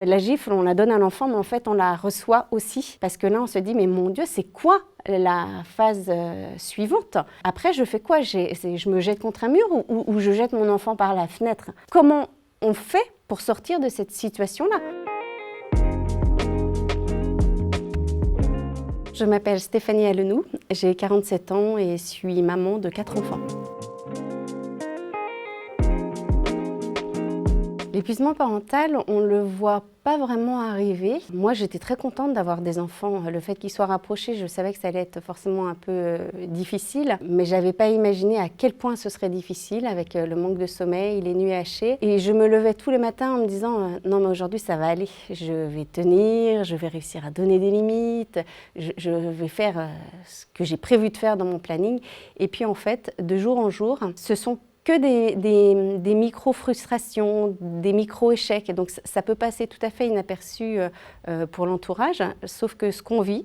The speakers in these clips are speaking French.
La gifle, on la donne à l'enfant, mais en fait, on la reçoit aussi. Parce que là, on se dit, mais mon Dieu, c'est quoi la phase suivante? Après, je fais quoi? Je me jette contre un mur ou je jette mon enfant par la fenêtre? Comment on fait pour sortir de cette situation-là? Je m'appelle Stéphanie Alenoux, j'ai 47 ans et suis maman de 4 enfants. L'épuisement parental, on ne le voit pas vraiment arriver. Moi, j'étais très contente d'avoir des enfants. Le fait qu'ils soient rapprochés, je savais que ça allait être forcément un peu difficile, mais je n'avais pas imaginé à quel point ce serait difficile avec le manque de sommeil, les nuits hachées. Et je me levais tous les matins en me disant « Non, mais aujourd'hui, ça va aller. Je vais tenir, je vais réussir à donner des limites, je vais faire ce que j'ai prévu de faire dans mon planning. » Et puis, en fait, de jour en jour, ce sont que des micro-frustrations, des micro-échecs. Donc ça peut passer tout à fait inaperçu pour l'entourage, sauf que ce qu'on vit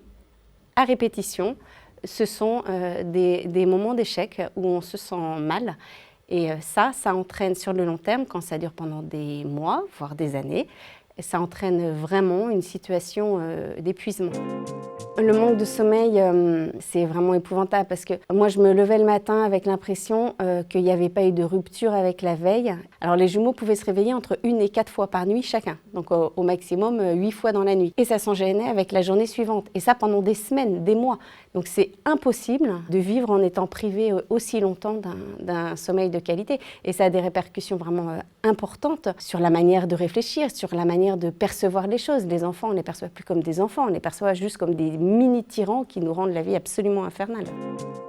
à répétition, ce sont des moments d'échec où on se sent mal. Et ça entraîne sur le long terme, quand ça dure pendant des mois, voire des années, ça entraîne vraiment une situation d'épuisement. Le manque de sommeil, c'est vraiment épouvantable parce que moi, je me levais le matin avec l'impression qu'il n'y avait pas eu de rupture avec la veille. Alors, les jumeaux pouvaient se réveiller entre 1 et 4 fois par nuit chacun, donc au maximum 8 fois dans la nuit. Et ça s'enchaînait avec la journée suivante, et ça pendant des semaines, des mois. Donc, c'est impossible de vivre en étant privé aussi longtemps d'un sommeil de qualité. Et ça a des répercussions vraiment importantes sur la manière de réfléchir, sur la manière de percevoir les choses. Les enfants, on ne les perçoit plus comme des enfants, on les perçoit juste comme des mini-tyrans qui nous rendent la vie absolument infernale.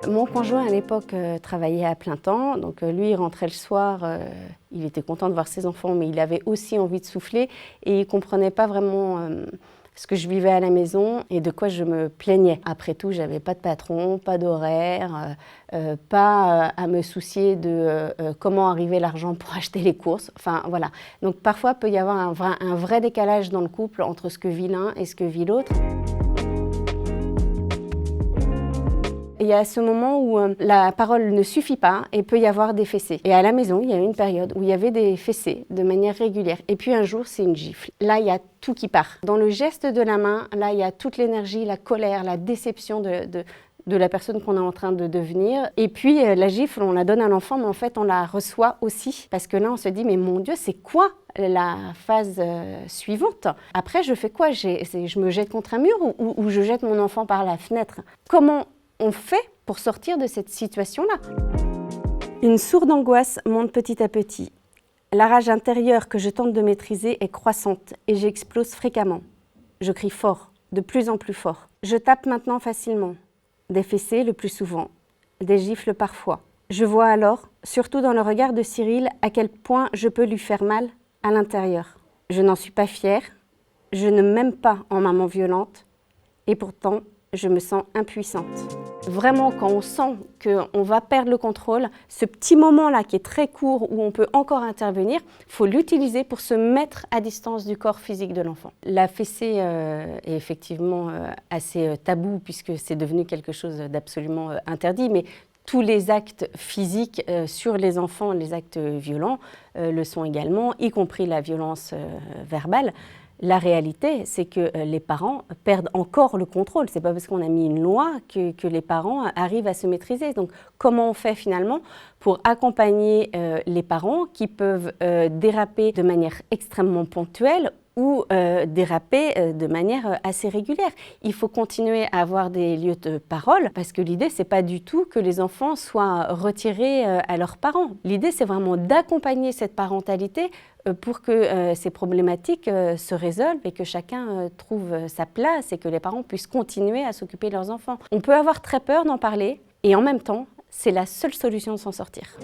Mon conjoint à l'époque travaillait à plein temps, donc lui il rentrait le soir, il était content de voir ses enfants, mais il avait aussi envie de souffler et il ne comprenait pas vraiment ce que je vivais à la maison et de quoi je me plaignais. Après tout, je n'avais pas de patron, pas d'horaire, pas à me soucier de comment arriver l'argent pour acheter les courses. Enfin voilà. Donc parfois, il peut y avoir un vrai décalage dans le couple entre ce que vit l'un et ce que vit l'autre. Il y a ce moment où la parole ne suffit pas et peut y avoir des fessées. Et à la maison, il y a eu une période où il y avait des fessées de manière régulière. Et puis un jour, c'est une gifle. Là, il y a tout qui part. Dans le geste de la main, là, il y a toute l'énergie, la colère, la déception de la personne qu'on est en train de devenir. Et puis la gifle, on la donne à l'enfant, mais en fait, on la reçoit aussi. Parce que là, on se dit, mais mon Dieu, c'est quoi la phase suivante? Après, je fais quoi? Je me jette contre un mur ou je jette mon enfant par la fenêtre? Comment on fait pour sortir de cette situation-là? Une sourde angoisse monte petit à petit. La rage intérieure que je tente de maîtriser est croissante et j'explose fréquemment. Je crie fort, de plus en plus fort. Je tape maintenant facilement. Des fessées le plus souvent, des gifles parfois. Je vois alors, surtout dans le regard de Cyril, à quel point je peux lui faire mal à l'intérieur. Je n'en suis pas fière, je ne m'aime pas en maman violente et pourtant, je me sens impuissante. Vraiment, quand on sent qu'on va perdre le contrôle, ce petit moment-là qui est très court où on peut encore intervenir, il faut l'utiliser pour se mettre à distance du corps physique de l'enfant. La fessée est effectivement assez tabou puisque c'est devenu quelque chose d'absolument interdit, mais tous les actes physiques sur les enfants, les actes violents, le sont également, y compris la violence verbale. La réalité, c'est que les parents perdent encore le contrôle. Ce n'est pas parce qu'on a mis une loi que les parents arrivent à se maîtriser. Donc, comment on fait finalement pour accompagner les parents qui peuvent déraper de manière extrêmement ponctuelle ou déraper de manière assez régulière? Il faut continuer à avoir des lieux de parole parce que l'idée, c'est pas du tout que les enfants soient retirés à leurs parents. L'idée, c'est vraiment d'accompagner cette parentalité pour que ces problématiques se résolvent et que chacun trouve sa place et que les parents puissent continuer à s'occuper de leurs enfants. On peut avoir très peur d'en parler et en même temps, c'est la seule solution de s'en sortir.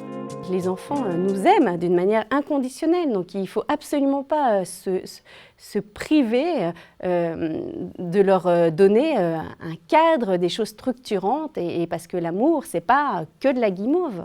Les enfants nous aiment d'une manière inconditionnelle, donc il ne faut absolument pas se priver de leur donner un cadre, des choses structurantes, et parce que l'amour, ce n'est pas que de la guimauve.